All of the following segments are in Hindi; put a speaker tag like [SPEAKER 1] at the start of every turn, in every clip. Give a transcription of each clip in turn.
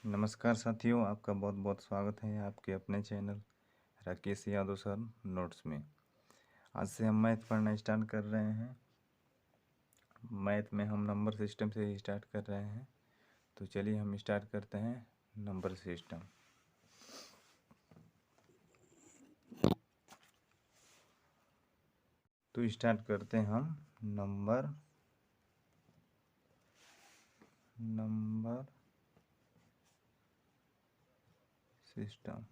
[SPEAKER 1] नमस्कार साथियों, आपका बहुत बहुत स्वागत है आपके अपने channel Rakesh Yadav sir notes में। आज से हम मैथ पढ़ना स्टार्ट कर रहे हैं। मैथ में हम नंबर सिस्टम से स्टार्ट कर रहे हैं, तो चलिए हम स्टार्ट करते हैं नंबर सिस्टम। तो स्टार्ट करते हैं हम नंबर सिस्टम।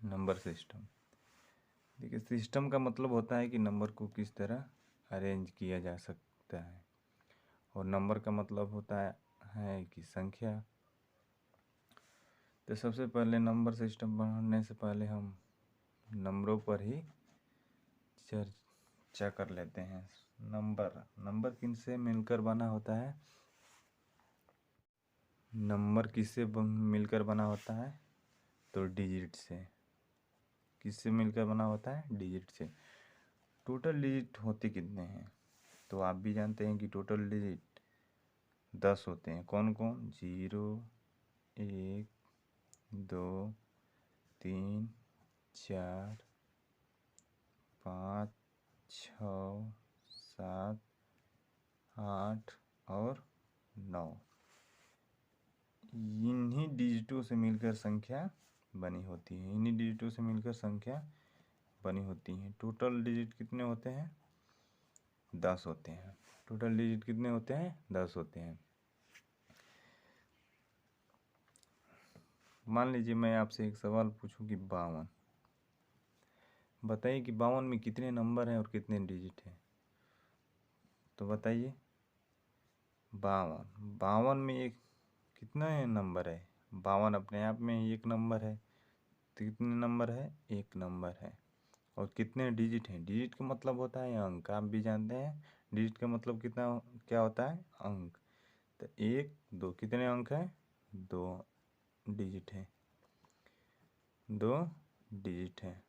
[SPEAKER 1] नंबर सिस्टम देखिए, सिस्टम का मतलब होता है कि नंबर को किस तरह अरेंज किया जा सकता है, और नंबर का मतलब होता है कि संख्या। तो सबसे पहले नंबर सिस्टम पढ़ने से पहले हम नंबरों पर ही चर्चा कर लेते हैं। नंबर किनसे मिलकर बना होता है? नंबर किससे मिलकर बना होता है? तो डिजिट से। किससे मिलकर बना होता है? डिजिट से। टोटल डिजिट होते कितने हैं? तो आप भी जानते हैं कि टोटल डिजिट 10 होते हैं। कौन कौन? 0, 1, 2, 3, 4, 5, 6, 7, 8 और 9। इन्हीं डिजिटों से मिलकर संख्या बनी होती है। इन्हीं डिजिटों से मिलकर संख्या बनी होती है। टोटल डिजिट कितने होते हैं? 10 होते हैं। टोटल डिजिट कितने होते हैं? 10 होते हैं। मान लीजिए मैं आपसे एक सवाल पूछूं कि 52। बताइए कि 52 में कितने नंबर हैं और कितने डिजिट हैं? तो बताइए। 52 में एक कितना नंबर है? 52 अपने आप में ही एक नंबर है। तो कितने नंबर है? एक नंबर है। और कितने डिजिट हैं? डिजिट का मतलब होता है अंक। आप भी जानते हैं डिजिट का मतलब क्या होता है? अंक। तो 1, 2 कितने अंक हैं? 2 डिजिट हैं। 2 डिजिट हैं।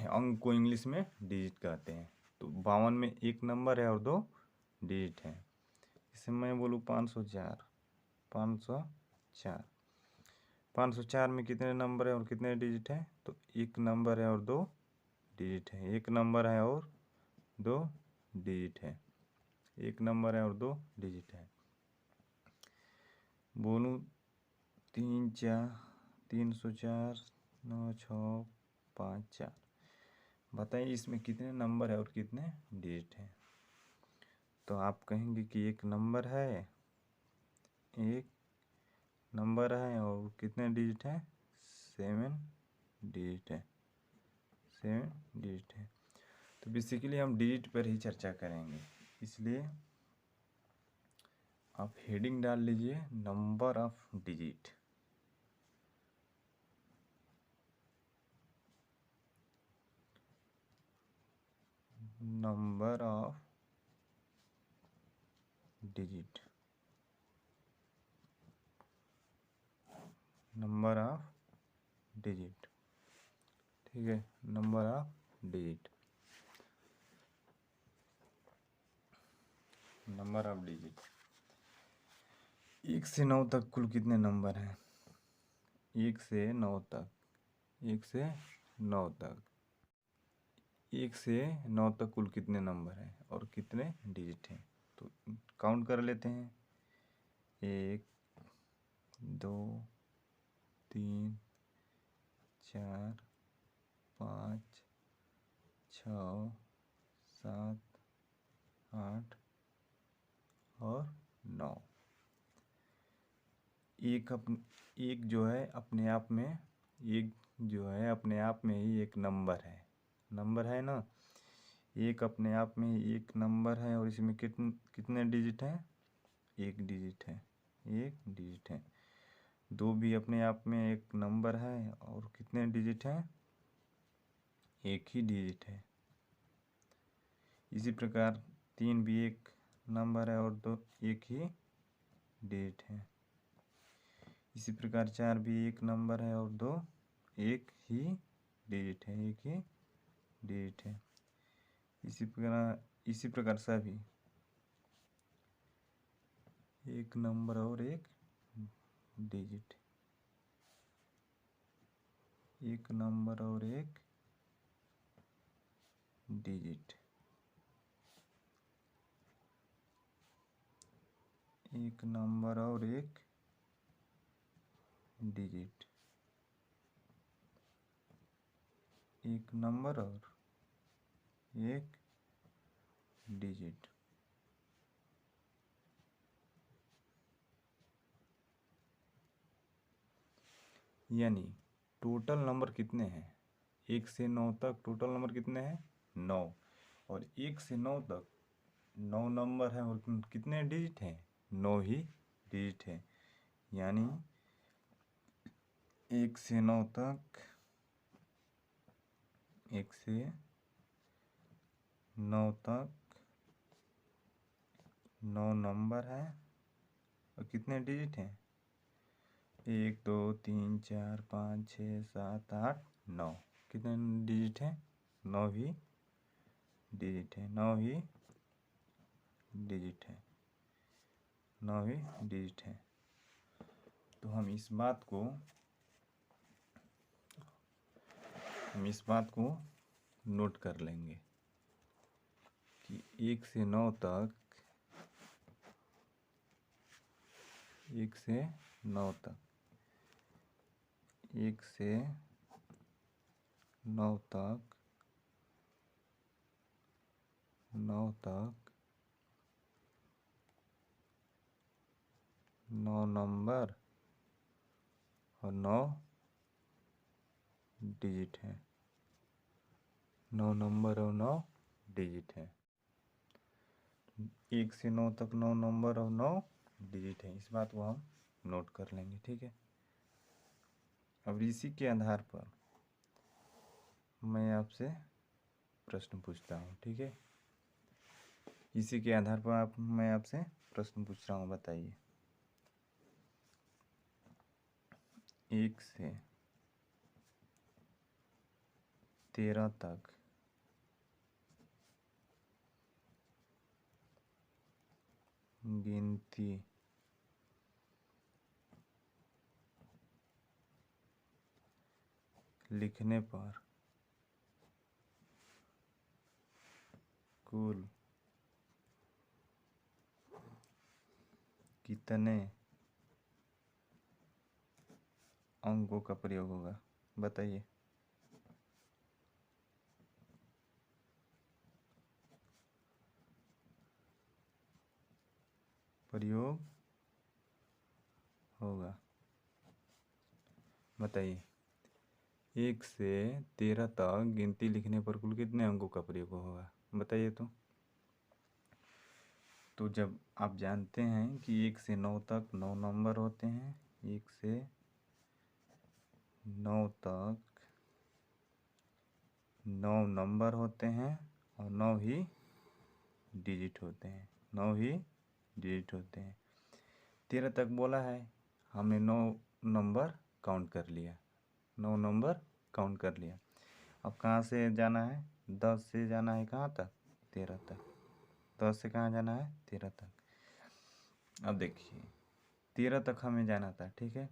[SPEAKER 1] अंक को इंग्लिश में डिजिट कहते हैं। तो 52 में एक नंबर है और 2 डिजिट हैं। इसे मैं बोलूँ 504। 504 504 में कितने नंबर है और कितने डिजिट हैं? तो एक नंबर है और 2 डिजिट है। एक नंबर है और 2 डिजिट है। एक नंबर है और 2 डिजिट है। बोलूँ 304 9 6 5 4। बताइए इसमें कितने नंबर है और कितने डिजिट हैं? तो आप कहेंगे कि एक नंबर है और कितने डिजिट है? 7 डिजिट है। 7 डिजिट है। तो बेसिकली हम डिजिट पर ही चर्चा करेंगे, इसलिए आप हेडिंग डाल लीजिए number of digit. Number of digit. Number of digit. ठीक है, number of digit. Number of digit. 1 से 9 तक कुल कितने नंबर हैं? 1 से 9 तक। 1 से 9 तक। 1 से 9 तक कुल कितने नंबर हैं और कितने डिजिट हैं? तो काउंट कर लेते हैं। 1, 2, 3, 4, 5, 6, 7, 8 और 9। एक जो है अपने आप में ही एक नंबर है। नंबर है ना? एक अपने आप में ही एक नंबर है और इसमें कितने डिजिट हैं? एक डिजिट है। एक डिजिट है। 2 भी अपने आप में एक नंबर है और कितने डिजिट हैं? एक ही डिजिट है। इसी प्रकार 3 भी एक नंबर है और 2 एक ही डिजिट है। इसी प्रकार 4 भी एक नंबर है और 2 एक ही डिजिट है। एक ही डिजिट है। इसी प्रकार इसी प्रकार सभी एक नंबर और एक डिजिट, एक नंबर और एक डिजिट, एक नंबर और एक डिजिट, एक नंबर और एक डिजिट। यानी टोटल नंबर कितने हैं? 1 से 9 तक टोटल नंबर कितने हैं? 9। और 1 से 9 तक 9 नंबर हैं और कितने डिजिट हैं? 9 ही डिजिट हैं। यानी 1 से 9 तक 1 से 9 तक 9 नंबर हैं और कितने डिजिट हैं? 1 2 3 4 5 6 7 8 9। कितने डिजिट हैं? 9 ही डिजिट है, 9 ही डिजिट है, 9 ही डिजिट है। तो हम इस बात को नोट कर लेंगे कि 1 से 9 तक 1 से 9 तक 1 से 9 तक 9 तक 9 नंबर और 9 डिजिट है, 9 नंबर और 9 डिजिट है। 1 से 9 तक 9 नंबर और 9 डिजिट है। इस बात को हम नोट कर लेंगे, ठीक है। अब इसी के आधार पर मैं आपसे प्रश्न पूछता हूँ, ठीक है। इसी के आधार पर मैं आपसे प्रश्न पूछ रहा हूँ, बताइए। 1 से 13 तक गिनती लिखने पर कुल कितने अंकों का प्रयोग होगा? बताइए। प्रयोग होगा, बताइए। 1 से 13 तक गिनती लिखने पर कुल कितने अंकों का प्रयोग होगा? बताइए। तो जब आप जानते हैं कि 1 से 9 तक 9 नंबर होते हैं, 1 से 9 तक 9 नंबर होते हैं और 9 ही डिजिट होते हैं, 9 ही डिजिट होते हैं। 13 तक बोला है, हमने 9 नंबर काउंट कर लिया, 9 नंबर काउंट कर लिया। अब कहाँ से जाना है? 10 से जाना है कहाँ तक? 13 तक। 10 से कहाँ जाना है? 13 तक। अब देखिए 13 तक हमें जाना था, ठीक है।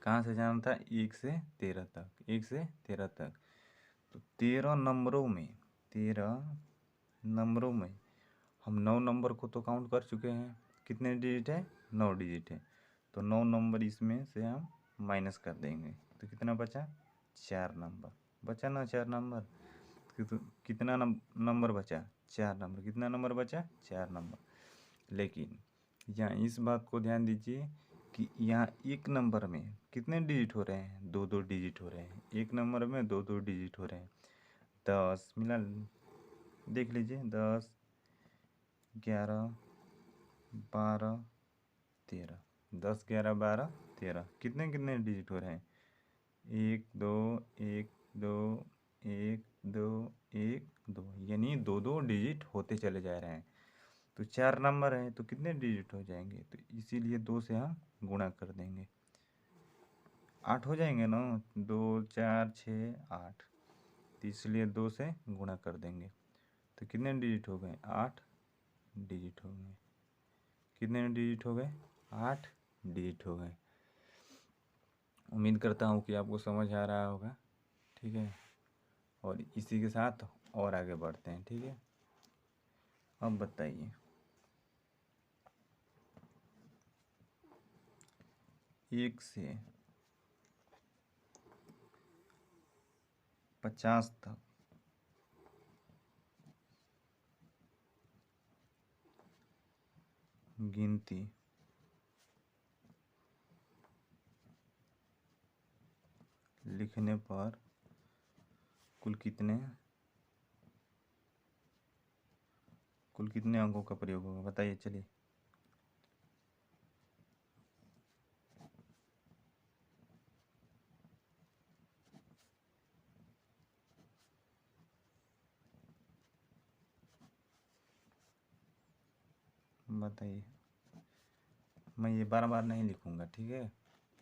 [SPEAKER 1] कहाँ से जाना था? 1 से 13 तक, 1 से 13 तक। तो 13 नंबरों में हम 9 नंबर को तो काउंट कर चुके हैं। कितने डिजिट है? 9 डिजिट है। तो 9 नंबर इसमें से हम माइनस कर देंगे, तो कितना बचा? 4 नंबर बचा ना, 4 नंबर। कितना नंबर बचा? 4 नंबर। कितना नंबर बचा? 4 नंबर। लेकिन यहाँ इस बात को ध्यान दीजिए कि यहाँ एक नंबर में कितने डिजिट हो रहे हैं? 2-2 डिजिट हो रहे हैं। एक नंबर में 2-2 डिजिट हो रहे हैं। 10 मिला, देख लीजिए, 10 11 12 13, 10 11 12 13, कितने कितने डिजिट हो रहे हैं? 1 2 1 2 1 2 1 2, यानी 2-2 डिजिट होते चले जा रहे हैं। तो 4 नंबर है तो कितने डिजिट हो जाएंगे? तो इसीलिए 2 से हम गुणा कर देंगे, 8 हो जाएंगे ना। 2 4 6 8, तो इसलिए 2 से गुणा कर देंगे। तो कितने डिजिट हो गए? 8 डिजिट हो गए। कितने डिजिट हो गए? 8 डिजिट हो गए। उम्मीद करता हूँ कि आपको समझ आ रहा होगा। ठीक है, और इसी के साथ और आगे बढ़ते हैं। ठीक है, अब बताइए 1 से 50 तक गिनती लिखने पर कुल कितने अंकों का प्रयोग होगा? बताइए, चलिए। बताइए। मैं ये बार बार नहीं लिखूंगा, ठीक है,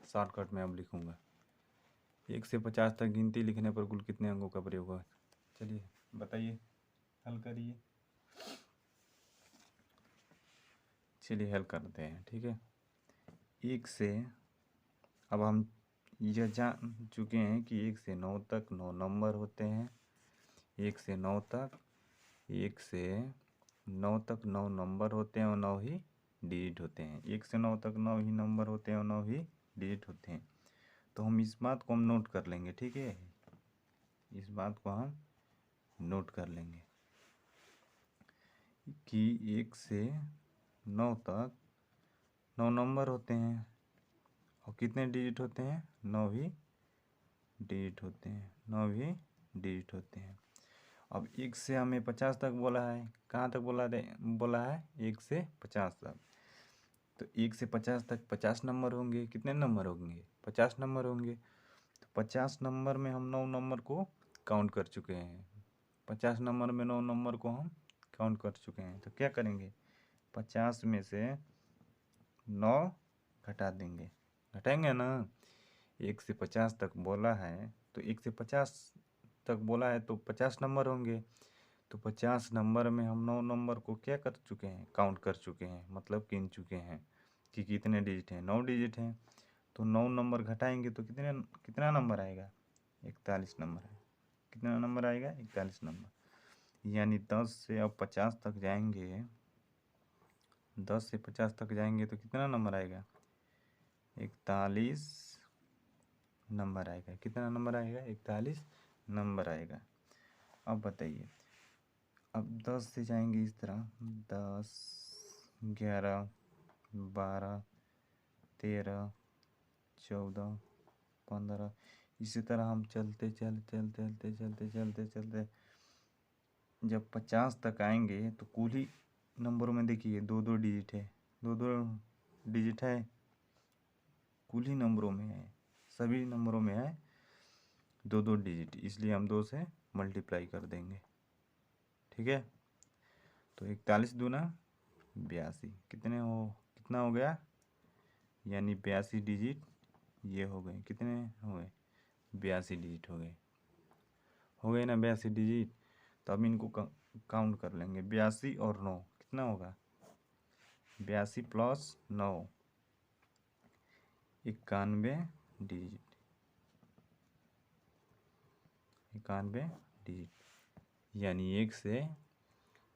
[SPEAKER 1] शॉर्टकट में अब लिखूंगा। 1 से 50 तक गिनती लिखने पर कुल कितने अंकों का प्रयोग होगा? चलिए बताइए, हल करिए। चलिए हल करते हैं। ठीक है, 1 से, अब हम यह जान चुके हैं कि 1 से 9 तक 9 नंबर होते हैं। 1 से 9 तक 1 से 9 तक 9 नंबर होते हैं और 9 ही डिजिट होते हैं। 1 से 9 तक 9 ही नंबर होते हैं और 9 ही डिजिट होते हैं। तो हम इस बात को हम नोट कर लेंगे। ठीक है, इस बात को हम नोट कर लेंगे कि 1 से 9 तक 9 नंबर होते हैं और कितने डिजिट होते हैं? 9 ही डिजिट होते हैं। 9 ही डिजिट होते हैं। अब 1 से हमें 50 तक बोला है। कहाँ तक बोला है? 1 से 50 तक। तो 1 से 50 तक 50 नंबर होंगे। कितने नंबर होंगे? 50 नंबर होंगे। तो 50 नंबर में हम 9 नंबर को काउंट कर चुके हैं। 50 नंबर में 9 नंबर को हम काउंट कर चुके हैं। तो क्या करेंगे? 50 में से 9 घटा देंगे। घटाएंगे ना? 1 से 50 तक बोला है, तो 1 से 50 तक बोला है तो 50 नंबर होंगे। तो 50 नंबर में हम 9 नंबर को क्या कर चुके हैं? काउंट कर चुके हैं, मतलब गिन चुके हैं कि कितने डिजिट हैं। 9 डिजिट हैं। तो 9 नंबर घटाएंगे तो कितना नंबर आएगा? 41 नंबर है। कितना नंबर आएगा? 41 नंबर। यानी 10 से अब 50 तक जाएंगे, 10 से 50 तक जाएंगे तो कितना नंबर आएगा? 41 नंबर आएगा। कितना नंबर आएगा? 41 नंबर आएगा। अब बताइए, अब 10 से जाएंगे इस तरह, 10, 11, 12, 13, 14, 15, इसी तरह हम चलते जब 50 तक आएंगे तो कुल ही नंबरों में देखिए 2-2 डिजिट है। 2-2 डिजिट है, कुल ही नंबरों में है, सभी नंबरों में है 2-2 डिजिट, इसलिए हम 2 से मल्टीप्लाई कर देंगे। ठीक है, तो 41 दूना 82, कितना हो गया? यानी 82 डिजिट ये हो गए। कितने हो गए? 82 डिजिट हो गए ना 82 डिजिट। तो अब इनको काउंट कर लेंगे। 82 और 9 कितना होगा? 82 प्लस 9 91 डिजिट। 91 डिजिट, यानी 1 से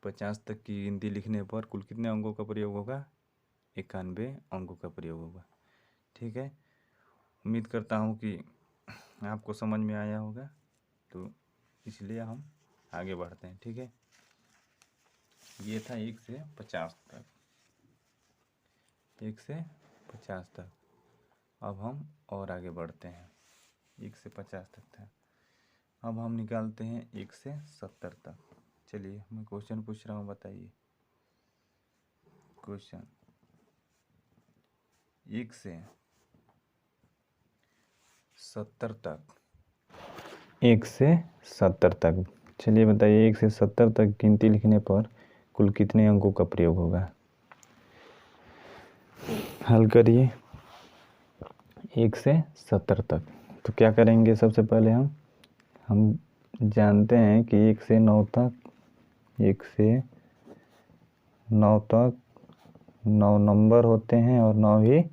[SPEAKER 1] 50 तक की गिनती लिखने पर कुल कितने अंकों का प्रयोग होगा? 91 अंकों का प्रयोग होगा। ठीक है, उम्मीद करता हूँ कि आपको समझ में आया होगा। तो इसलिए हम आगे बढ़ते हैं। ठीक है, ये था 1 से 50 तक। 1 से 50 तक। अब हम और आगे बढ़ते हैं। 1 से 50 तक था। अब हम निकालते हैं 1 से 70 तक। चलिए मैं क्वेश्चन पूछ रहा हूँ, बताइए। क्वेश्चन 1 से 70 तक। 1 से 70 तक, चलिए बताइए 1 से 70 तक गिनती लिखने पर कुल कितने अंकों का प्रयोग होगा? हल करिए। 1 से 70 तक, तो क्या करेंगे? सबसे पहले हम जानते हैं कि 1 से 9 तक 1 से 9 तक 9 नंबर होते हैं और 9 ही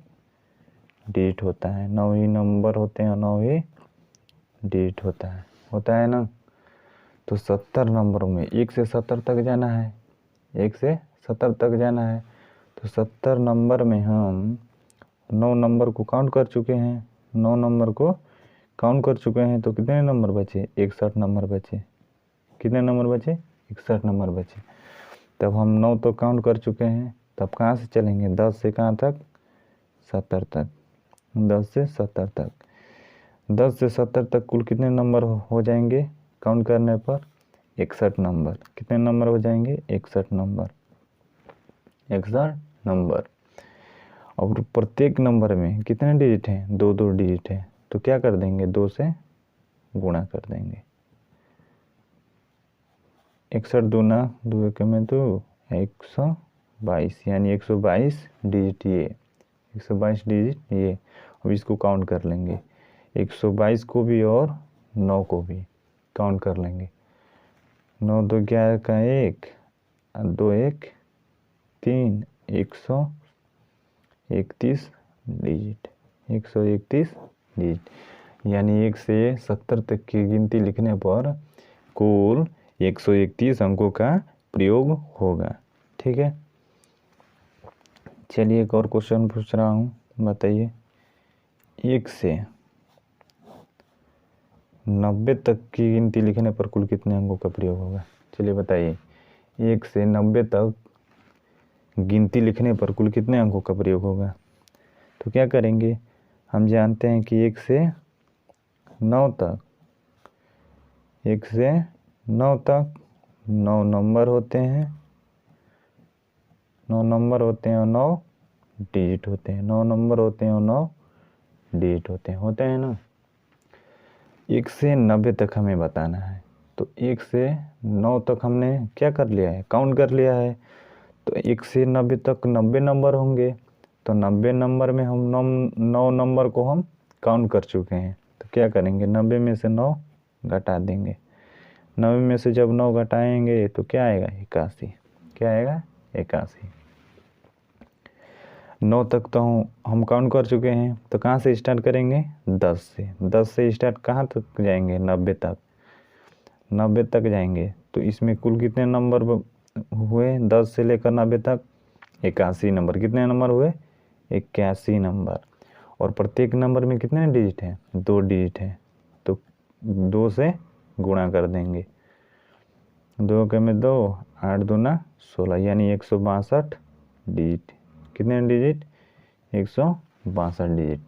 [SPEAKER 1] डिजिट होता है। 9 ही नंबर होते हैं और 9 ही डिजिट होता है ना। तो 70 नंबरों में 1 से 70 तक जाना है, 1 से 70 तक जाना है। तो 70 नंबर में हम 9 नंबर को काउंट कर चुके हैं, 9 नंबर को काउंट कर चुके हैं। तो कितने नंबर बचे? 61 नंबर बचे। कितने नंबर बचे? 61 नंबर बचे। तब हम 9 तो काउंट कर चुके हैं, तब कहाँ से चलेंगे? 10 से कहाँ तक? 70 तक। 10 से 70 तक, 10 से 70 तक कुल कितने नंबर हो जाएंगे काउंट करने पर? 61 नंबर। कितने नंबर हो जाएंगे? 61 नंबर, 61 नंबर। और प्रत्येक नंबर में कितने डिजिट हैं? 2 डिजिट हैं। तो क्या कर देंगे? 2 से गुणा कर देंगे। 61 दूना 2 एक में 2, 122, यानी 122 डिजिट ये, 122 डिजिट ये। अब इसको काउंट कर लेंगे, 122 को भी और 9 को भी काउंट कर लेंगे। 9 2 11 का 1, 2 1 3, 131 डिजिट, 131 डिजिट। यानी 1 से 70 तक की गिनती लिखने पर कुल 131 अंकों का प्रयोग होगा। ठीक है, चलिए एक और क्वेश्चन पूछ रहा हूँ, बताइए। 1 से 90 तक की गिनती लिखने पर कुल कितने अंकों का प्रयोग होगा? चलिए बताइए। 1 से 90 तक गिनती लिखने पर कुल कितने अंकों का प्रयोग होगा? तो क्या करेंगे? हम जानते हैं कि 1 से 9 तक, 1 से 9 तक 9 नंबर होते हैं, 9 नंबर होते हैं और 9 डिजिट होते हैं। 9 नंबर होते हैं और 9 डिजिट होते हैं ना। 1 से 90 तक हमें बताना है। तो 1 से 9 तक हमने क्या कर लिया है? काउंट कर लिया है। तो 1 से 90 तक 90 नंबर होंगे। तो 90 नंबर में हम 9 नंबर को हम काउंट कर चुके हैं। तो क्या करेंगे? 90 में से 9 घटा देंगे। 90 में से जब 9 घटाएंगे तो क्या आएगा? 81। क्या आएगा? 81। 9 तक तो हम काउंट कर चुके हैं। तो कहाँ से स्टार्ट करेंगे? 10 से। 10 से स्टार्ट कहाँ तक जाएंगे? 90 तक। 90 तक जाएंगे। तो इसमें कुल कितने नंबर हुए? 10 से लेकर 90 तक 81 नंबर। कितने नंबर हुए? 81 नंबर। और प्रत्येक नंबर में कितने डिजिट हैं? 2 डिजिट हैं। तो 2 से गुणा कर देंगे। 2 के में 2, 8 दूना 16, यानी 162 डिजिट। कितने डिजिट? 162 डिजिट।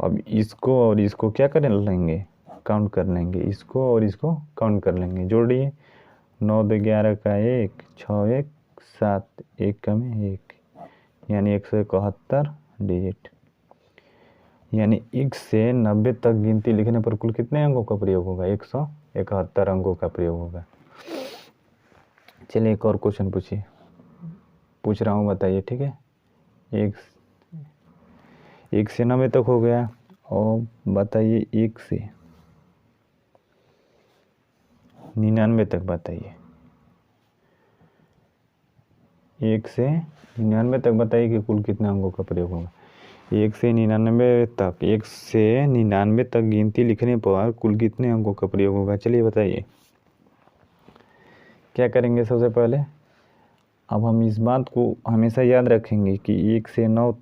[SPEAKER 1] अब इसको और इसको क्या कर लेंगे? काउंट कर लेंगे। इसको और इसको काउंट कर लेंगे। जोड़िए। 9 2 11 का 1, 6 1 7, 1 का में 1, यानी 171 डिजिट। यानी 1 से 90 तक गिनती लिखने पर कुल कितने अंकों का प्रयोग होगा? 171 अंकों का प्रयोग होगा। चलिए एक और क्वेश्चन पूछ रहा हूँ, बताइए। ठीक है, 1 से 90 तक हो गया। और बताइए 1 से 99 तक बताइए। 1 से 99 तक बताइए कि कुल कितने अंकों का प्रयोग होगा? 1 से 99 तक, 1 से 99 तक गिनती लिखने पर कुल कितने अंकों का प्रयोग होगा? चलिए बताइए। क्या करेंगे? सबसे पहले अब हम इस बात को हमेशा याद रखेंगे कि 1 से 9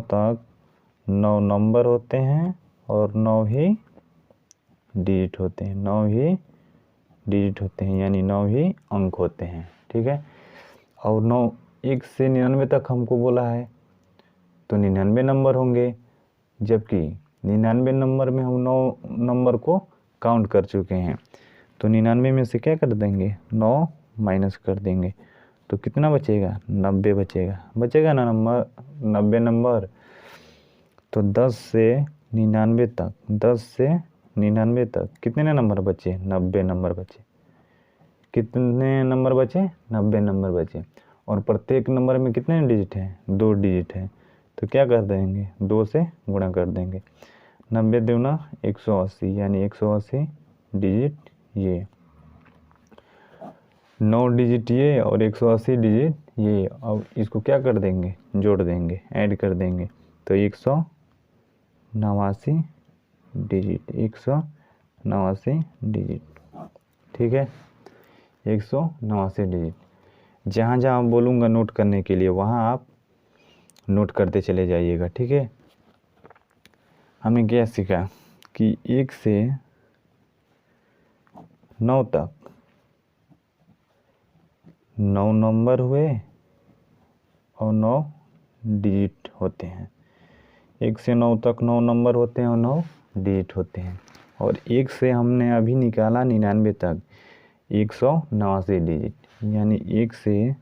[SPEAKER 1] तक 9 नंबर होते हैं और 9 ही डिजिट होते हैं। 9 ही डिजिट होते हैं, यानी 9 ही अंक होते हैं। ठीक है, और 1 से 99 तक हमको बोला है, तो 99 नंबर होंगे। जबकि 99 नंबर में हम 9 नंबर को काउंट कर चुके हैं। तो 99 में से क्या कर देंगे? 9 माइनस कर देंगे। तो कितना बचेगा? 90 बचेगा ना नंबर, 90 नंबर। तो 10 से 99 तक, 10 से 99 तक कितने नंबर बचे? 90 नंबर बचे। कितने नंबर बचे? 90 नंबर बचे। और प्रत्येक नंबर में कितने डिजिट हैं? 2 डिजिट हैं। तो क्या कर देंगे? 2 से गुणा कर देंगे। 90 दूना 180, यानी 180 डिजिट ये 9 डिजिट ये और 180 डिजिट ये। अब इसको क्या कर देंगे, जोड़ देंगे, ऐड कर देंगे, तो 189 डिजिट, 189 डिजिट। ठीक है, 189 डिजिट। जहाँ जहाँ बोलूँगा नोट करने के लिए वहाँ आप नोट करते चले जाइएगा। ठीक है, हमने क्या सीखा कि 1 से 9 तक 9 नंबर हुए और 9 डिजिट होते हैं। 1 से 9 तक 9 नंबर होते हैं और 9 डिजिट होते हैं। और 1 से हमने अभी निकाला 99 तक 189 डिजिट, यानी 1 से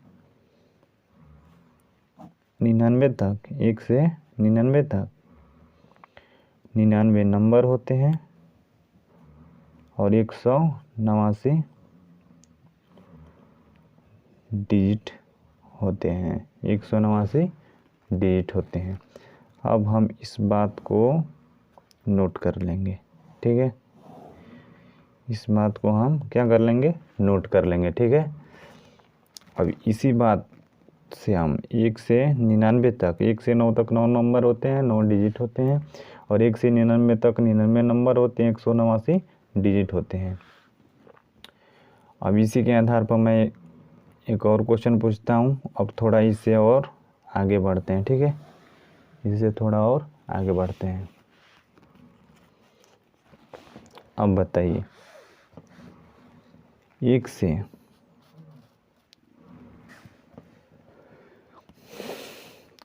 [SPEAKER 1] 99 तक, 1 से 99 तक 99 नंबर होते हैं और 189 डिजिट होते हैं, 189 डिजिट होते हैं। अब हम इस बात को नोट कर लेंगे। ठीक है, इस बात को हम क्या कर लेंगे, नोट कर लेंगे। ठीक है, अब इसी बात से हम 1 से 99 तक, 1 से 9 तक 9 नंबर होते हैं, 9 डिजिट होते हैं, और 1 से 99 तक 99 नंबर होते हैं, 189 डिजिट होते हैं। अब इसी के आधार पर मैं एक और क्वेश्चन पूछता हूँ। अब थोड़ा इससे और आगे बढ़ते हैं। ठीक है, इससे थोड़ा और आगे बढ़ते हैं। अब बताइए, 1 से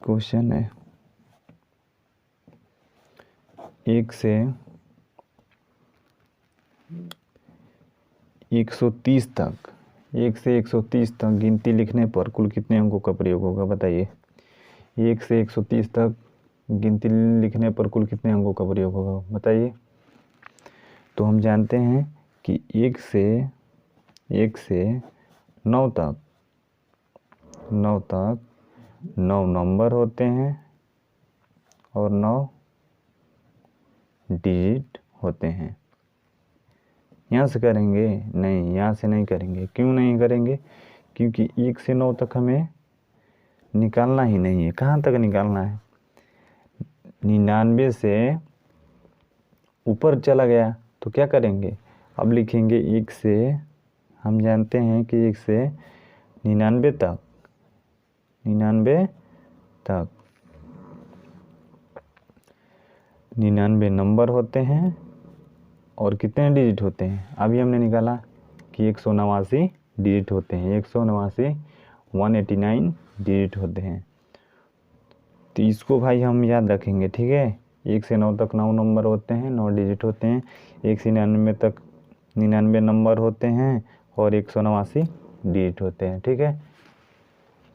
[SPEAKER 1] क्वेश्चन है, 1 से 130 तक, 1 से 130 तक गिनती लिखने पर कुल कितने अंकों का प्रयोग होगा, बताइए। 1 से 130 तक गिनती लिखने पर कुल कितने अंकों का प्रयोग होगा, बताइए। तो हम जानते हैं कि 1 से 9 तक 9 नंबर होते हैं और 9 डिजिट होते हैं। यहाँ से करेंगे? नहीं, यहाँ से नहीं करेंगे। क्यों नहीं करेंगे? क्योंकि 1 से 9 तक हमें निकालना ही नहीं है। कहाँ तक निकालना है? 99 से ऊपर चला गया तो क्या करेंगे? अब लिखेंगे 1 से, हम जानते हैं कि 1 से 99 तक 99 नंबर होते हैं और कितने डिजिट होते हैं? अभी हमने निकाला कि 189 डिजिट होते हैं, 189 189 डिजिट होते हैं। तो इसको भाई हम याद रखेंगे। ठीक है, 1 से 9 तक 9 नंबर होते हैं, 9 डिजिट होते हैं। 1 से 99 तक 99 नंबर होते हैं और 189 डिजिट होते हैं। ठीक है,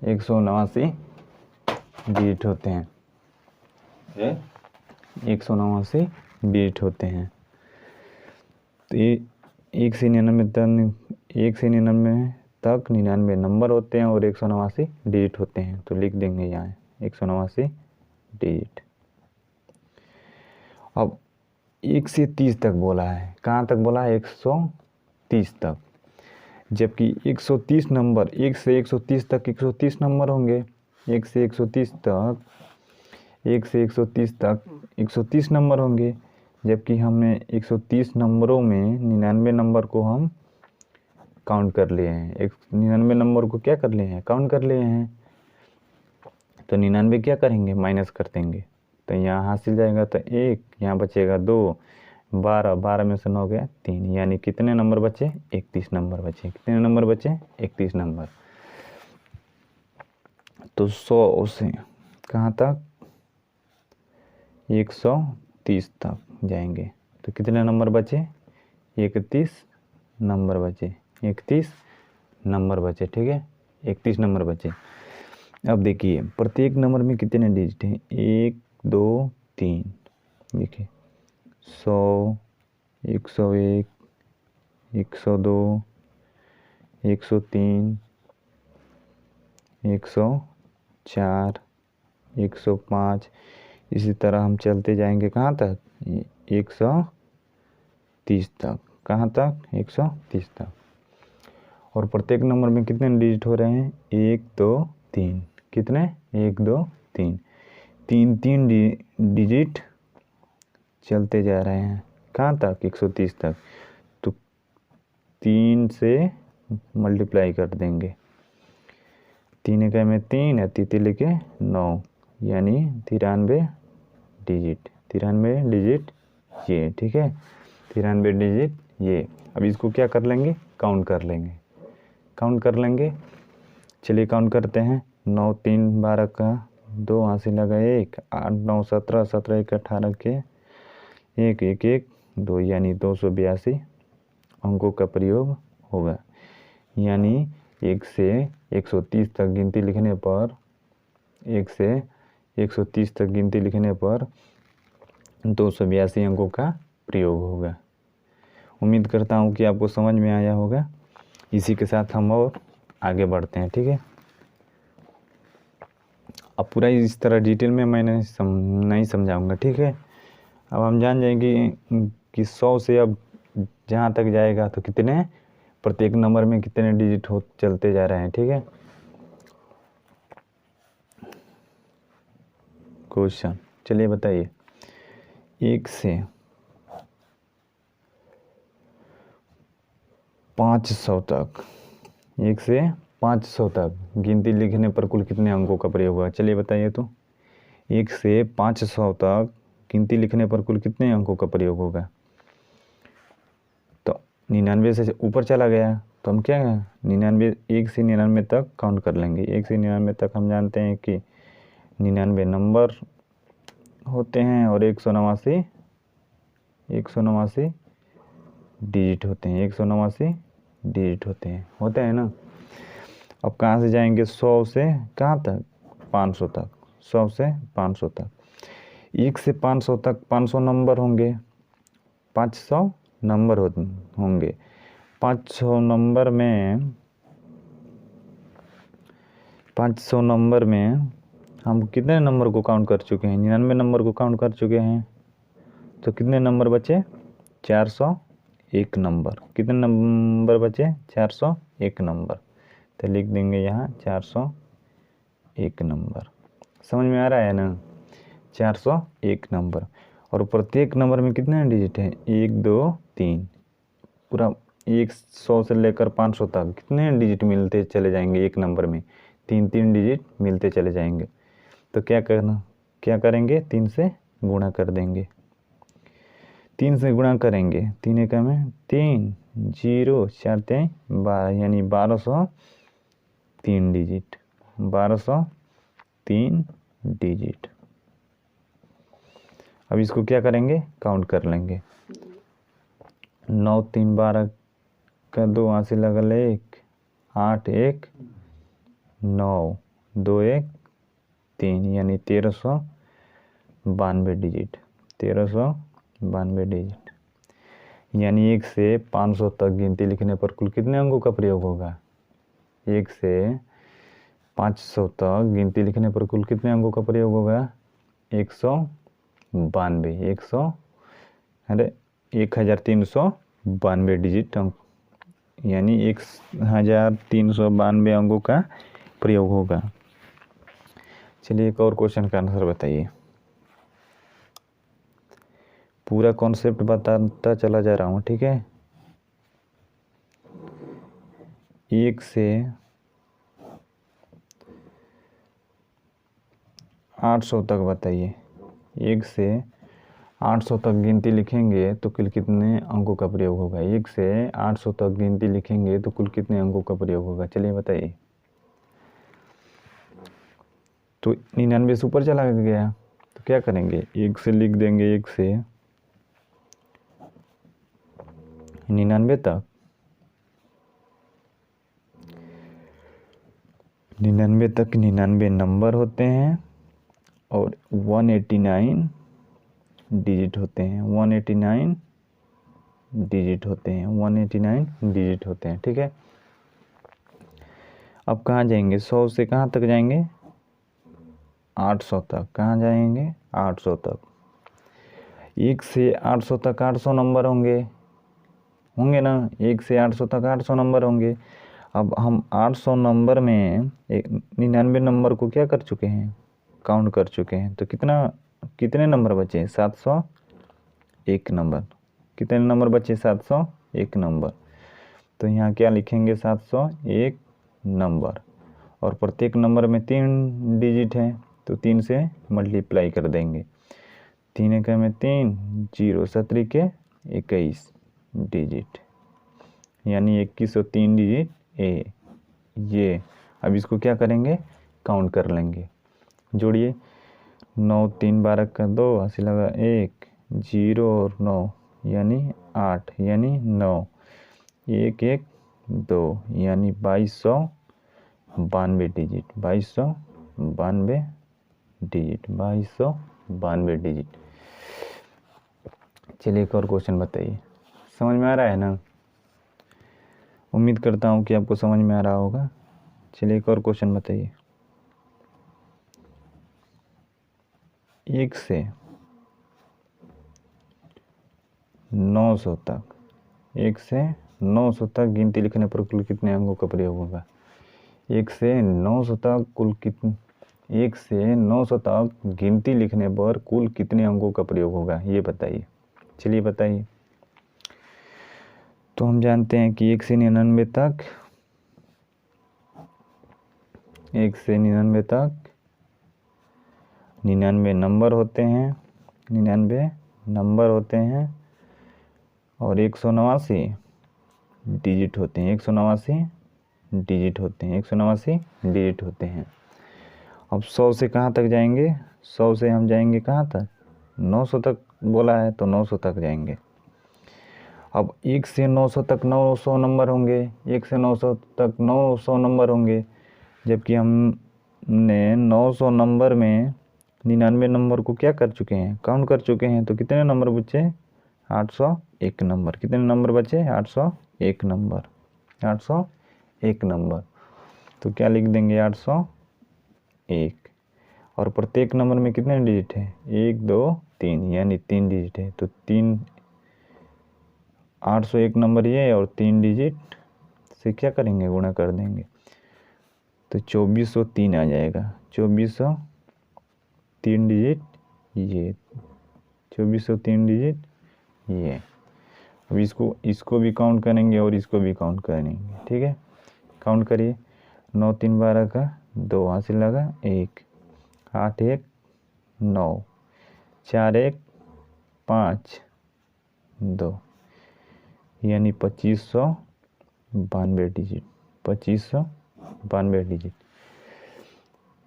[SPEAKER 1] 189 डिजिट होते हैं, 189 डिजिट होते हैं। तो ये 1 से 99 तक 99 नंबर होते हैं और 189 डिजिट होते हैं। तो लिख देंगे यहाँ 189 डिजिट। अब 1 से 30 तक बोला है। कहाँ तक बोला है? 130 तक। जबकि 130 नंबर, 1 से 130 तक 130 नंबर होंगे। 1 से 130 तक 130 नंबर होंगे। जबकि हमने 130 नंबरों में 99 नंबर को हम काउंट कर लिए हैं। 99 नंबर को क्या कर लिए हैं? काउंट कर लिए हैं। तो 99 क्या करेंगे? माइनस कर देंगे। तो यहाँ हासिल जाएगा तो 1, यहाँ बचेगा 2, 12 में से 9 गया 3, यानी कितने नंबर बचे? 31 नंबर बचे। कितने नंबर बचे? 31 नंबर। तो 100 से कहाँ तक? 130 तक जाएंगे। तो कितने नंबर बचे? 31 नंबर बचे। 31 नंबर बचे। ठीक है, 31 नंबर बचे। अब देखिए प्रत्येक नंबर में कितने डिजिट हैं? 1 2 3। देखिए 100, 101, 102, 103, 104, 105। इसी तरह हम चलते जाएंगे कहाँ तक? 130 तक। कहाँ तक? 130 तक। और प्रत्येक नंबर में कितने डिजिट हो रहे हैं? 1 2 3। कितने? 1 2 3। तीन तीन डिजिट चलते जा रहे हैं। कहाँ तक? 130 तक। तो 3 से मल्टीप्लाई कर देंगे। 3 इकाई में 3 है, 3 लिखे 9, यानी 93 डिजिट। 93 डिजिट ये, ठीक है, 93 डिजिट ये। अब इसको क्या कर लेंगे? काउंट कर लेंगे। काउंट कर लेंगे, चलिए काउंट करते हैं। 9 3 12 का 2 हाथ से लगा 1, 8 9 17, 17 1 18 के 1 1 1 2, यानी 282 अंकों का प्रयोग होगा। यानी 1 से 130 तक गिनती लिखने पर 1 से 130 तक गिनती लिखने पर 282 अंकों का प्रयोग होगा। उम्मीद करता हूँ कि आपको समझ में आया होगा। इसी के साथ हम और आगे बढ़ते हैं, ठीक है। अब पूरा इस तरह डिटेल में मैंने नहीं समझाऊंगा, ठीक है। अब हम जान जाएंगे कि 100 से अब जहाँ तक जाएगा तो कितने, प्रत्येक नंबर में कितने डिजिट हो चलते जा रहे हैं, ठीक है। क्वेश्चन, चलिए बताइए। 1 से 500 तक, 1 से 500 तक गिनती लिखने पर कुल कितने अंकों का प्रयोग होगा? चलिए बताइए तो। 1 से 500 तक गिनती लिखने पर कुल कितने अंकों का प्रयोग होगा? तो 99 से ऊपर चला गया तो हम क्या है, 99, 1 से 99 तक काउंट कर लेंगे। 1 से 99 तक हम जानते हैं कि 99 नंबर होते हैं और 189 डिजिट होते हैं। 189 डिजिट होते हैं ना। अब कहाँ से जाएंगे? 100 से कहाँ तक? 500 तक। 100 से 500 तक। 1 से 500 तक 500 नंबर होंगे। 500 नंबर होंगे। 500 नंबर में हम कितने नंबर को काउंट कर चुके हैं? 99 नंबर को काउंट कर चुके हैं। तो कितने नंबर बचे? 401 नंबर। कितने नंबर बचे? 401 नंबर। तो लिख देंगे यहाँ 401 नंबर। समझ में आ रहा है ना? 401 नंबर। और प्रत्येक नंबर में कितने डिजिट हैं? 1 2 3। पूरा 100 से लेकर 500 तक कितने डिजिट मिलते चले जाएंगे? एक नंबर में 3 3 डिजिट मिलते चले जाएंगे। तो क्या करेंगे? 3 से गुणा कर देंगे। 3 से गुणा करेंगे, 3 एकम में 3, 0 4 3 12, यानी 1203 डिजिट। 1203 डिजिट। अब इसको क्या करेंगे? काउंट कर लेंगे। 9 3 12 का 2 हाथ से लगल 1, 8 1 9 2 1 3, यानी 1392 डिजिट। 1392 डिजिट। यानी 1 से 500 तक गिनती लिखने पर कुल कितने अंकों का प्रयोग होगा? 1 से 500 तक गिनती लिखने पर कुल कितने अंकों का प्रयोग होगा? 1392 डिजिट अंक, यानी 1392 अंकों का प्रयोग होगा। चलिए एक और क्वेश्चन का आंसर बताइए। पूरा कॉन्सेप्ट बताता चला जा रहा हूँ, ठीक है। 1 से 800 तक बताइए। 1 से 800 तक गिनती लिखेंगे तो कुल कितने अंकों का प्रयोग होगा? 1 से 800 तक गिनती लिखेंगे तो कुल कितने अंकों का प्रयोग होगा? चलिए बताइए। तो 99 से ऊपर चला गया तो क्या करेंगे? 1 से लिख देंगे। 1 से 99 तक, 99 तक 99 नंबर होते हैं और 189 डिजिट होते हैं। 189 डिजिट होते हैं। 189 डिजिट होते हैं, ठीक है। अब कहाँ जाएंगे? 100 से कहाँ तक जाएंगे? 800 तक। कहाँ जाएंगे? 800 तक। 1 से 800 तक 800 नंबर होंगे। होंगे ना, 1 से 800 तक 800 नंबर होंगे। अब हम 800 नंबर में 99 नंबर को क्या कर चुके हैं, काउंट कर चुके हैं। तो कितने नंबर बचे, 701 नंबर। कितने नंबर बचे, 701 नंबर। तो यहाँ क्या लिखेंगे, 701 नंबर। और प्रत्येक नंबर में 3 डिजिट है, तो 3 से मल्टीप्लाई कर देंगे। 3 एक में 3, 0 7 के 21 डिजिट, यानी 21 और 3 डिजिट ये। अब इसको क्या करेंगे, काउंट कर लेंगे। जोड़िए, 9 3 12 का 2, हासिल लगा 1, 0 और 9 यानी 8, यानी 9, 1 1 2 यानी 2292 डिजिट, 2292 डिजिट, 2292 डिजिट। चलिए एक और क्वेश्चन बताइए। समझ में आ रहा है ना? उम्मीद करता हूँ कि आपको समझ में आ रहा होगा। चलिए एक और क्वेश्चन बताइए। 1 से 900 तक, 1 से 900 तक गिनती लिखने पर कुल कितने अंकों का प्रयोग होगा? 1 से 900 तक 1 से 900 तक गिनती लिखने पर कुल कितने अंकों का प्रयोग होगा, ये बताइए। चलिए बताइए। तो हम जानते हैं कि 1 से 99 तक, 1 से 99 तक 99 नंबर होते हैं, 99 नंबर होते हैं और 189 डिजिट होते हैं, 189 डिजिट होते हैं, 189 डिजिट होते हैं। अब 100 से कहाँ तक जाएंगे? 100 से हम जाएंगे कहाँ तक? 900 तक बोला है, तो 900 तक जाएंगे। अब 1 से 900 तक 900 नंबर होंगे, 1 से 900 तक 900 नंबर होंगे, जबकि हमने 900 नंबर में 99 नंबर को क्या कर चुके हैं, काउंट कर चुके हैं। तो कितने नंबर बचे? 801 नंबर। कितने नंबर बचे? 801 नंबर, 801 नंबर। तो क्या लिख देंगे? 801। और प्रत्येक नंबर में कितने डिजिट है? 1 2 3, यानी 3 डिजिट है। तो 801 नंबर ये और 3 डिजिट से क्या करेंगे, गुणा कर देंगे। तो 2403 आ जाएगा। 2403 डिजिट ये, 2403 डिजिट ये। अब इसको भी काउंट करेंगे और इसको भी काउंट करेंगे, ठीक है। काउंट करिए। 9 3 12 का 2, हासिल लगा 1, 8 1 9, 4 1 5 2, यानी 2592 डिजिट, 2592 डिजिट।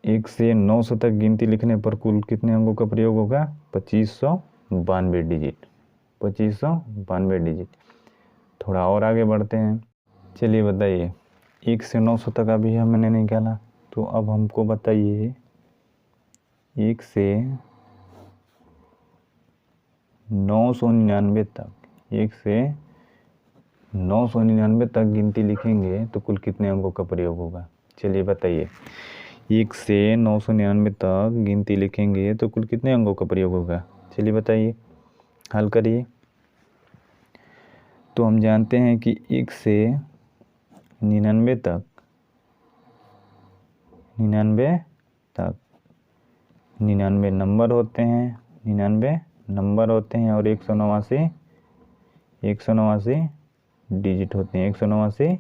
[SPEAKER 1] 1 से 900 तक गिनती लिखने पर कुल कितने अंकों का प्रयोग होगा? 2592 डिजिट, 2592 डिजिट। थोड़ा और आगे बढ़ते हैं। चलिए बताइए, 1 से 900 तक अभी हमने निकाला, तो अब हमको बताइए 1 से 999 तक, 1 से 999 तक गिनती लिखेंगे तो कुल कितने अंकों का प्रयोग होगा? चलिए बताइए। 1 से 999 तक गिनती लिखेंगे तो कुल कितने अंकों का प्रयोग होगा? चलिए बताइए, हल करिए। तो हम जानते हैं कि 1 से 99 तक, 99 तक 99 नंबर होते हैं, 99 नंबर होते हैं और 189 डिजिट होते हैं, 189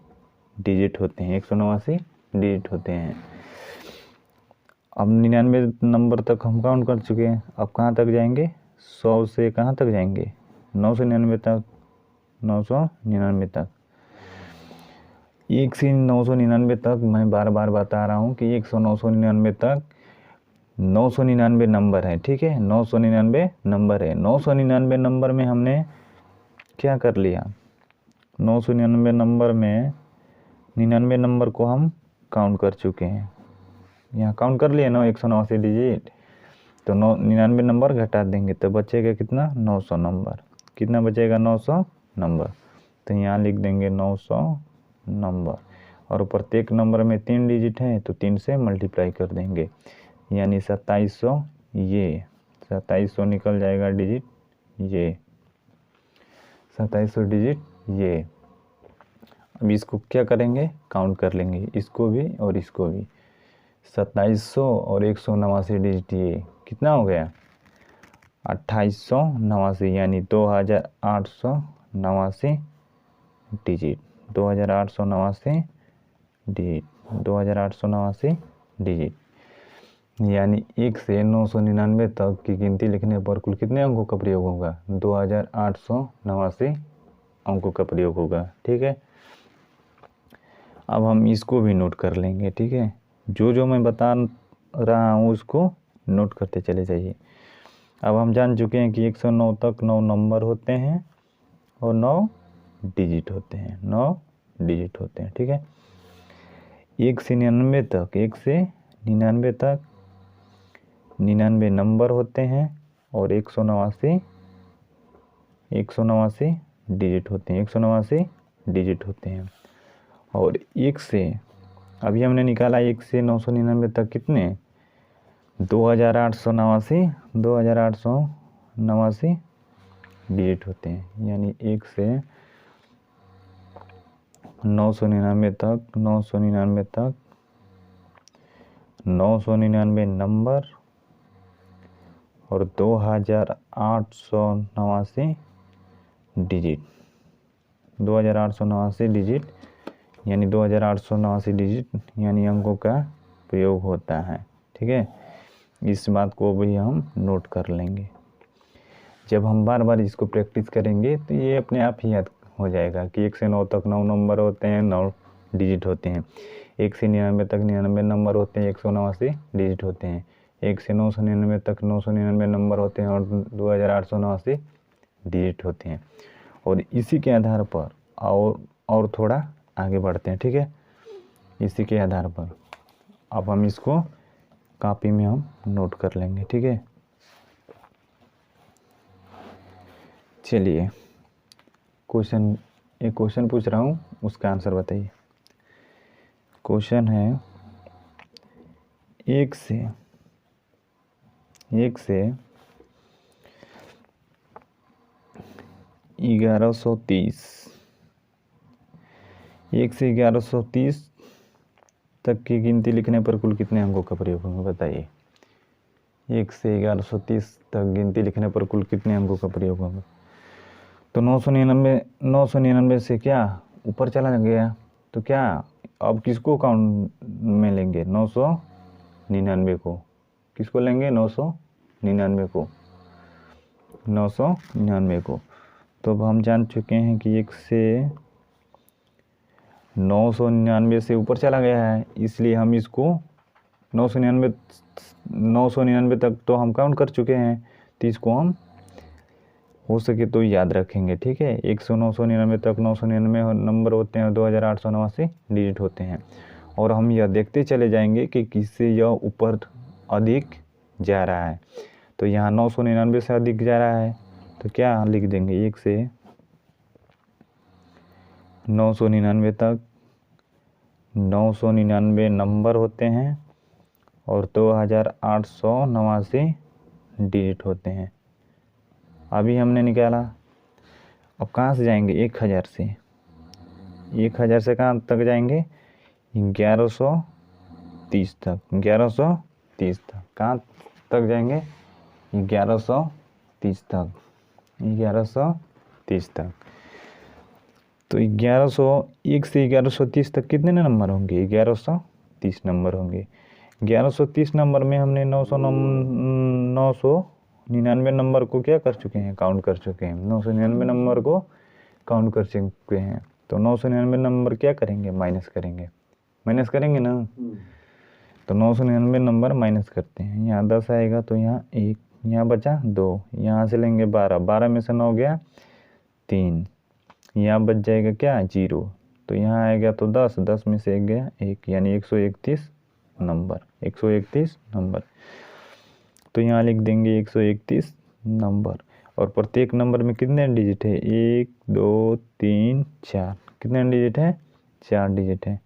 [SPEAKER 1] डिजिट होते हैं, 189 डिजिट होते हैं। अब 99 नंबर तक हम काउंट कर चुके हैं। अब कहाँ तक जाएंगे? 100 से कहाँ तक जाएंगे? 999 तक, 999 तक। 1 से 999 तक, मैं बार बार बता रहा हूँ कि 1 से 999 तक 999 नंबर है, ठीक है। 999 नंबर है। 999 नंबर में हमने क्या कर लिया? 999 नंबर में 99 नंबर को हम काउंट कर चुके हैं। यहाँ काउंट कर लिए ना 189 डिजिट, तो 99 नंबर घटा देंगे तो बचेगा कितना? 900 नंबर। कितना बचेगा? 900 नंबर। तो यहाँ लिख देंगे 900 नंबर। और प्रत्येक नंबर में 3 डिजिट है, तो 3 से मल्टीप्लाई कर देंगे, यानी 2700। ये 2700 निकल जाएगा डिजिट, ये 2700 डिजिट ये। अब इसको क्या करेंगे, काउंट कर लेंगे, इसको भी और इसको भी। 2700 और 189 डिजिट, ये कितना हो गया, 2889, यानी 2889 डिजिट, 2889 डिजिट, 2889 डिजिट। यानी 1 से 999 तक की गिनती लिखने पर कुल कितने अंकों का प्रयोग होगा, 2889 अंकों का प्रयोग होगा। ठीक है, अब हम इसको भी नोट कर लेंगे। ठीक है, जो जो मैं बता रहा हूँ उसको नोट करते चले जाइए। अब हम जान चुके हैं कि 109 तक 9 नंबर होते हैं और 9 डिजिट होते हैं, 9 डिजिट होते हैं। ठीक है, 1 से 99 तक, 1 से 99 तक 99 नंबर होते हैं और 189 डिजिट होते हैं, 189 डिजिट होते हैं। और 1 से, अभी हमने निकाला 1 से 999 तक कितने, 2889 डिजिट होते हैं। यानी 1 से 999 तक 999 नंबर और 2889 डिजिट, 2889 डिजिट, यानी 2889 डिजिट यानी अंकों का प्रयोग होता है। ठीक है, इस बात को भी हम नोट कर लेंगे। जब हम बार बार इसको प्रैक्टिस करेंगे तो ये अपने आप ही याद हो जाएगा कि 1 से 9 तक 9 नंबर होते हैं, 9 डिजिट होते हैं। 1 से 99 तक 99 नंबर होते हैं, 189 डिजिट होते हैं। 1 से 999 तक 999 नंबर होते हैं और 2889 डिजिट होते हैं। और इसी के आधार पर और थोड़ा आगे बढ़ते हैं। ठीक है, इसी के आधार पर अब हम इसको कॉपी में हम नोट कर लेंगे। ठीक है, चलिए एक क्वेश्चन पूछ रहा हूँ, उसका आंसर बताइए। क्वेश्चन है 1 से 1130, 1 से 1130 तक की गिनती लिखने पर कुल कितने अंकों का प्रयोग होगा, बताइए। 1 से 1130 तक गिनती लिखने पर कुल कितने अंकों का प्रयोग होगा। तो 999 से क्या ऊपर चला गया, तो क्या अब किसको काउंट में लेंगे, 999 को। किसको लेंगे, 999 को, 999 को। तो अब हम जान चुके हैं कि 1 से 999 से ऊपर चला गया है, इसलिए हम इसको 999 तक तो हम काउंट कर चुके हैं, तो इसको हम हो सके तो याद रखेंगे। ठीक है, 1 से 999 तक 999 नंबर होते हैं, 2889 डिजिट होते हैं। और हम यह देखते चले जाएंगे कि किससे यह ऊपर अधिक जा रहा है। तो यहाँ 999 से अधिक जा रहा है, तो क्या लिख देंगे, 1 से 999 तक 999 नंबर होते हैं और 2889 डिजिट होते हैं। अभी हमने निकाला, अब कहाँ से जाएंगे, 1000 से। 1000 से कहाँ तक जाएंगे, 1130 तक, 1130 तक। कहाँ तक जाएंगे, 1130 तक, 1130 तक। तो 1 से 1130 तक कितने नंबर होंगे, 1130 नंबर होंगे। 1130 नंबर में हमने 999 नंबर को क्या कर चुके हैं, काउंट कर चुके हैं। 999 नंबर को काउंट कर चुके हैं, तो 999 नंबर क्या करेंगे, माइनस करेंगे ना। तो 999 नंबर माइनस करते हैं, यहाँ 10 आएगा तो यहाँ 1, यहाँ बचा 2, यहाँ से लेंगे 12, 12 में से 9 गया 3, यहाँ बच जाएगा क्या, 0। तो यहाँ आएगा तो 10, 10 में से 1 गया 1, यानी 131 नंबर, 131 नंबर। तो यहाँ लिख देंगे 131 नंबर। और प्रत्येक नंबर में कितने डिजिट है, 1 2 3 4, कितने डिजिट है, 4 डिजिट है।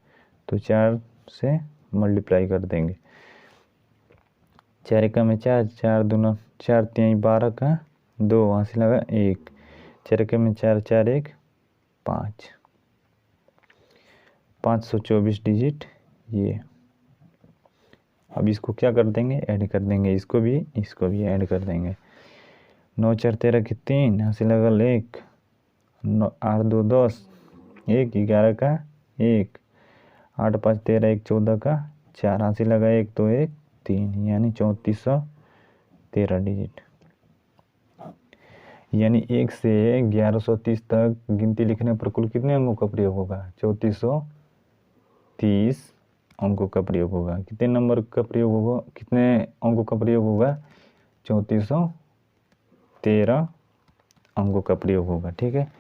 [SPEAKER 1] तो 4 से मल्टीप्लाई कर देंगे, 4 एकम में 4, 4 दूना 4 3 12 का 2, वहाँ से लगा 1, 4 एकम में 4, 4 1 524 डिजिट ये। अब इसको क्या कर देंगे, ऐड कर देंगे, इसको भी ऐड कर देंगे। 9 4 13 की 3, हासिल लगल 1, 8 2 10, 1 11 का 1, 8 5 13 1 14 का 4, हासिल लगा 1 तो 1 3, यानी 3413 डिजिट। यानी 1 से 1130 तक गिनती लिखने पर कुल कितने अंकों का प्रयोग होगा, 3430 अंकों का प्रयोग होगा। कितने नंबर का प्रयोग होगा, कितने अंकों का प्रयोग होगा, 3413 अंकों का प्रयोग होगा। ठीक है,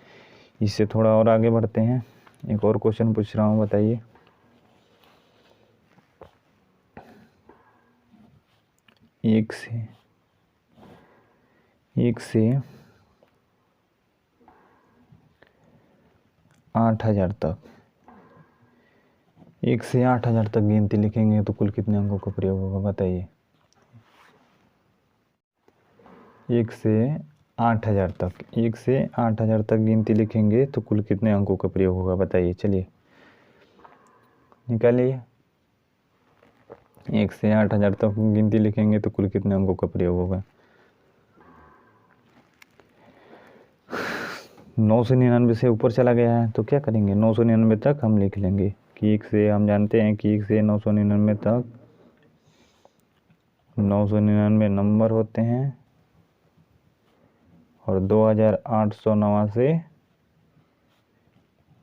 [SPEAKER 1] इससे थोड़ा और आगे बढ़ते हैं। एक और क्वेश्चन पूछ रहा हूँ, बताइए। एक से 8000 तक, 1 से 8000 तक गिनती लिखेंगे तो कुल कितने अंकों का प्रयोग होगा, बताइए। 1 से 8000 तक, 1 से 8000 तक गिनती लिखेंगे तो कुल कितने अंकों का प्रयोग होगा, बताइए। चलिए निकालिए। 1 से 8000 तक गिनती लिखेंगे तो कुल कितने अंकों का प्रयोग होगा। 999 से ऊपर चला गया है तो क्या करेंगे, 999 तक हम लिख लेंगे कि 1 से, हम जानते हैं कि 1 से 999 तक 999 नंबर होते हैं और 2889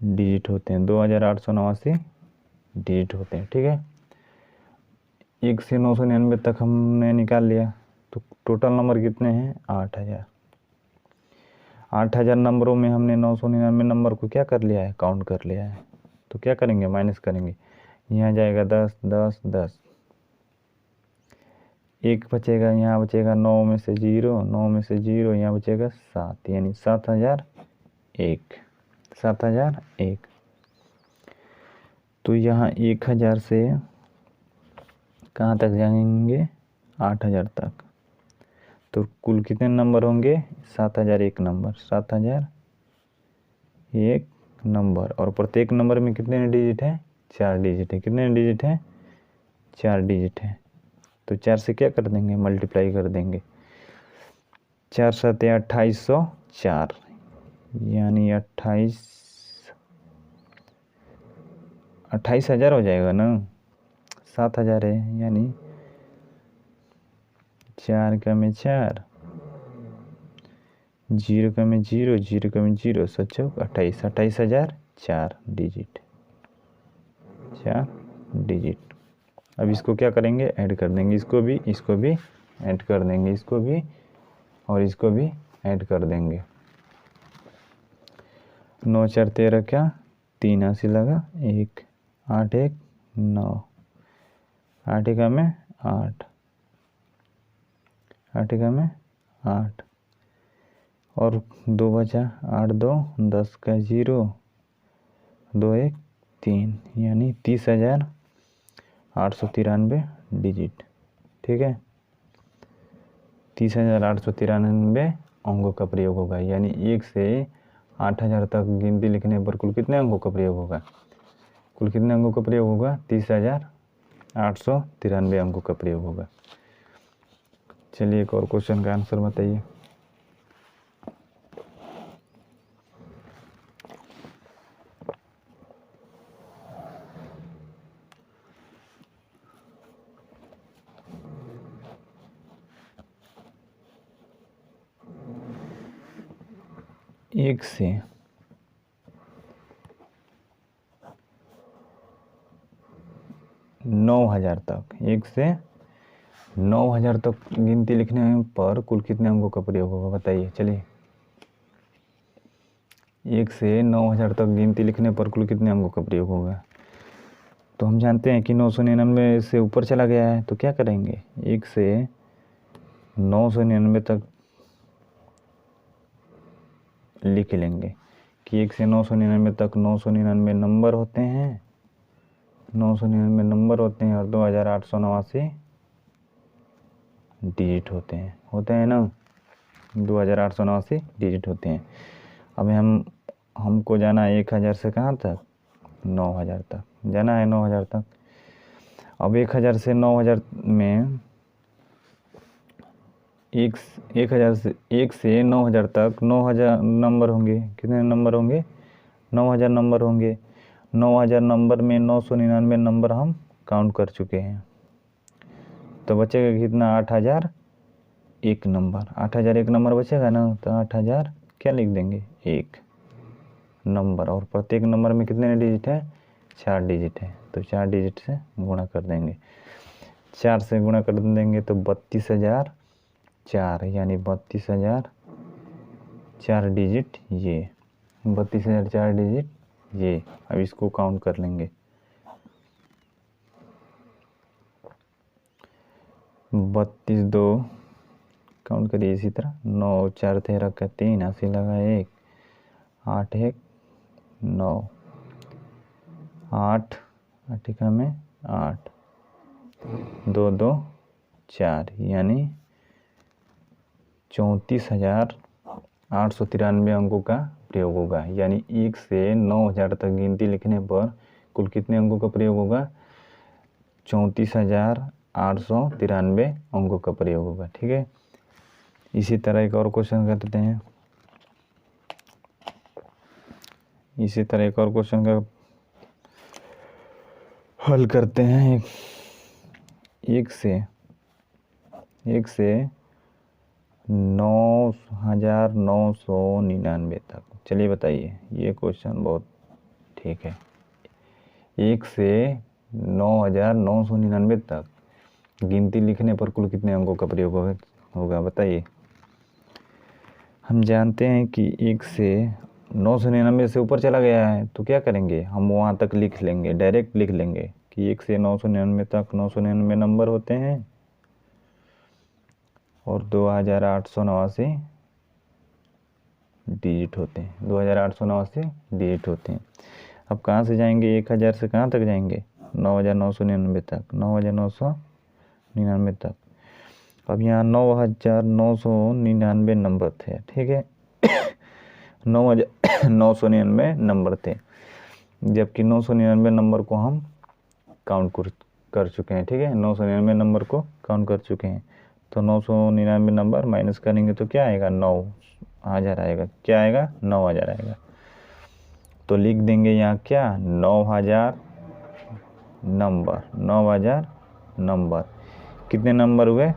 [SPEAKER 1] डिजिट होते हैं, 2889 डिजिट होते हैं। ठीक है, 1 से 999 तक हमने निकाल लिया तो टोटल नंबर कितने हैं, 8000। 8000 नंबरों में हमने 999 नंबर को क्या कर लिया है, काउंट कर लिया है। तो क्या करेंगे, माइनस करेंगे। यहाँ जाएगा 10 10 10, 1 बचेगा, यहाँ बचेगा 9 में से 0, 9 में से 0, यहाँ बचेगा 7, यानी 7001, 7001। तो यहाँ 1000 से कहाँ तक जाएंगे, 8000 तक। तो कुल कितने नंबर होंगे, 7001 नंबर, 7001 नंबर। और प्रत्येक नंबर में कितने डिजिट है, 4 डिजिट है। कितने डिजिट है, 4 डिजिट है। तो 4 से क्या कर देंगे, मल्टीप्लाई कर देंगे। 4 7 2804, यानी 28,000 हो जाएगा ना, 7000 है, यानी 4 का में 4, 0 का में 0, 0 का में 0, 7 28, 28,004 डिजिट, 4 डिजिट। अब इसको क्या करेंगे, ऐड कर देंगे, इसको भी ऐड कर देंगे, इसको भी और इसको भी ऐड कर देंगे। 9 4 13 क्या, 3 हासिल लगा 1, 8 1 9, 8 1 में 8, 8 1 में 8 और 2 बचा, 8 2 10 का 0, 2 1 3, यानी 30,893 डिजिट। ठीक है, 30,893 अंकों का प्रयोग होगा। यानी 1 से 8000 तक गिनती लिखने पर कुल कितने अंकों का प्रयोग होगा, कुल कितने अंकों का प्रयोग होगा, 30,893 अंकों का प्रयोग होगा। चलिए एक और क्वेश्चन का आंसर बताइए। एक से 9000 तक, 1 से 9000 तक गिनती लिखने पर कुल कितने अंकों का प्रयोग होगा, बताइए। चलिए, 1 से 9000 तक गिनती लिखने पर कुल कितने अंकों का प्रयोग होगा। तो हम जानते हैं कि 999 से ऊपर चला गया है तो क्या करेंगे, 1 से 999 तक लिख लेंगे कि 1 से 999 तक 999 नंबर होते हैं, 999 नंबर होते हैं और 2889 डिजिट होते हैं ना, 2889 डिजिट होते हैं। अब हम हमको जाना है 1000 से कहाँ तक, 9000 तक जाना है, 9000 तक। अब 1000 से 9000 में 1000 से 1 से 9000 तक 9000 नंबर होंगे। कितने नंबर होंगे, 9000 नंबर होंगे। 9000 नंबर में 999 नंबर हम काउंट कर चुके हैं, तो बचेगा कितना, 8001 नंबर। 8001 नंबर बचेगा ना, तो 8000 क्या लिख देंगे, 1 नंबर। और प्रत्येक नंबर में कितने डिजिट है, 4 डिजिट है, तो 4 डिजिट से गुणा कर देंगे। 4 से गुणा कर देंगे तो 32004, यानी 32000 4 डिजिट ये, 32000 4 डिजिट ये। अब इसको काउंट कर लेंगे, 32 2 काउंट करिए इसी तरह, 9 4 13 का 3, 80 लगा 1, 8 1 9, 8 8 में 8, 2 2 4, यानी 34,893 अंकों का प्रयोग होगा। यानी 1 से 9000 तक गिनती लिखने पर कुल कितने अंकों का प्रयोग होगा, 34,893 अंकों का प्रयोग होगा। ठीक है, इसी तरह एक और क्वेश्चन करते हैं। इसी तरह एक और क्वेश्चन का हल करते हैं। 1 से 9,999 तक। चलिए बताइए, ये क्वेश्चन बहुत ठीक है। 1 से 9,999 तक गिनती लिखने पर कुल कितने अंकों का प्रयोग होगा बताइए। हम जानते हैं कि 1 से 999 से ऊपर चला गया है, तो क्या करेंगे, हम वहाँ तक लिख लेंगे, डायरेक्ट लिख लेंगे कि 1 से 999 तक 999 नंबर होते हैं और 2889 डिजिट होते हैं, 2889 डिजिट होते हैं। अब कहाँ से जाएंगे, 1000 से कहाँ तक जाएंगे, 9999 तक, 9999 तक। अब यहाँ 9999 नंबर थे, ठीक है 9999 नंबर थे, जबकि 999 नंबर को हम काउंट कर चुके हैं। ठीक है, 999 नंबर को काउंट कर चुके हैं, तो 999 नंबर माइनस करेंगे तो क्या आएगा, 9000 आएगा। क्या आएगा, 9000 आएगा। तो लिख देंगे यहाँ क्या, 9000 नंबर। 9000 नंबर, कितने नंबर हुए,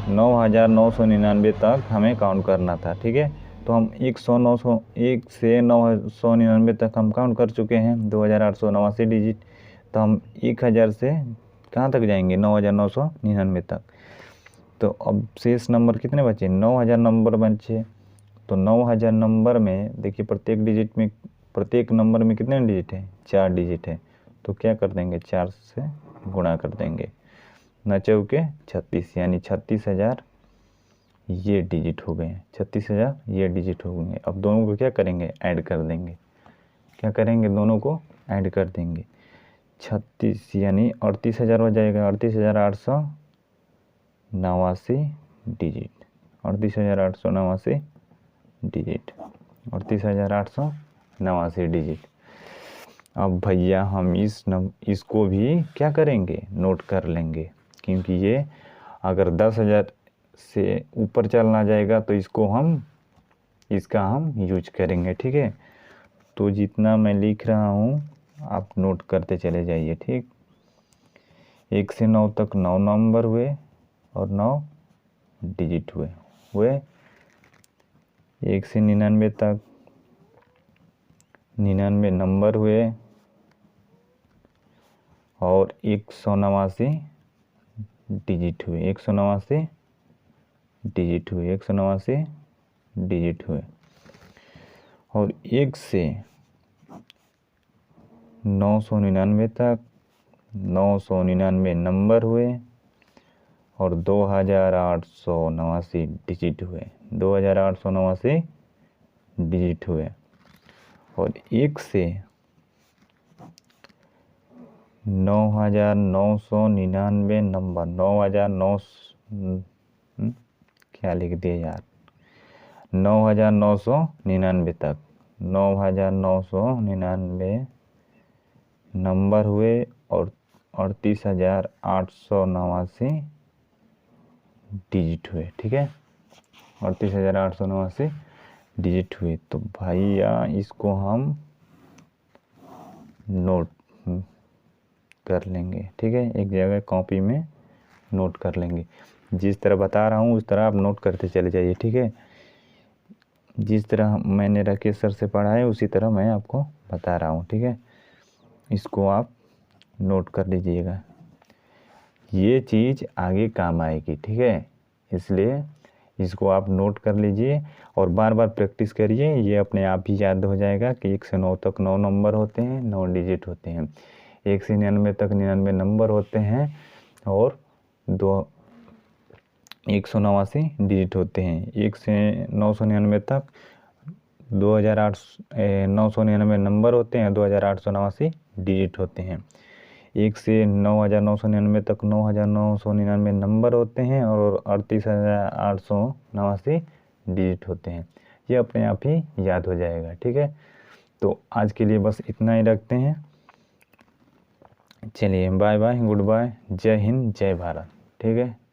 [SPEAKER 1] 9999 तक हमें काउंट करना था। ठीक है, तो हम 1 से 999 तक हम काउंट कर चुके हैं, 2889 डिजिट। तो हम 1000 से कहाँ तक जाएंगे, 9999 तक। तो अब शेष नंबर कितने बचे, 9000 नंबर बचे। तो 9000 नंबर में देखिए, प्रत्येक नंबर में कितने डिजिट है, 4 डिजिट है। तो क्या कर देंगे, 4 से गुणा कर देंगे, 9 चौके 36, यानी 36,000 ये डिजिट हो गए, 36,000 ये डिजिट हो गए। अब दोनों को क्या करेंगे, ऐड कर देंगे। क्या करेंगे, दोनों को ऐड कर देंगे। 36 यानी 38,000 हो जाएगा, 38,889 डिजिट, 38,889 डिजिट, 38,889 डिजिट। अब भैया हम इसको भी क्या करेंगे, नोट कर लेंगे, क्योंकि ये अगर 10,000 से ऊपर चलना जाएगा तो इसका हम यूज करेंगे। ठीक है, तो जितना मैं लिख रहा हूँ आप नोट करते चले जाइए। ठीक, 1 से 9 तक 9 नंबर हुए और 9 डिजिट हुए। 1 से 99 तक 99 नंबर हुए और 189 डिजिट हुए, 189 डिजिट हुए, 189 डिजिट हुए। और 1 से 999 तक 999 नंबर हुए और 2889 डिजिट हुए, 2889 डिजिट हुए। और 1 से 9,999 नंबर, 9,900 क्या लिख दिए यार, 9,999 तक 9,999 नंबर हुए और 38,889 डिजिट हुए। ठीक है, 38,889 डिजिट हुए। तो भैया इसको हम नोट कर लेंगे। ठीक है, एक जगह कॉपी में नोट कर लेंगे। जिस तरह बता रहा हूँ उस तरह आप नोट करते चले जाइए। ठीक है, जिस तरह मैंने राकेश सर से पढ़ा है उसी तरह मैं आपको बता रहा हूँ। ठीक है, इसको आप नोट कर लीजिएगा, ये चीज़ आगे काम आएगी। ठीक है, इसलिए इसको आप नोट कर लीजिए और बार बार प्रैक्टिस करिए, ये अपने आप ही याद हो जाएगा कि 1 से 9 तक 9 नंबर होते हैं, 9 डिजिट होते हैं। 1 से 99 तक 99 नंबर होते हैं और 189 डिजिट होते हैं। 1 से 999 तक 999 नंबर होते हैं, 2889 डिजिट होते हैं। 1 से 9,999 तक 9,999 नंबर होते हैं और 38,889 डिजिट होते हैं। ये अपने आप ही याद हो जाएगा। ठीक है, तो आज के लिए बस इतना ही रखते हैं। चलिए, बाय बाय, गुड बाय, जय हिंद, जय भारत। ठीक है।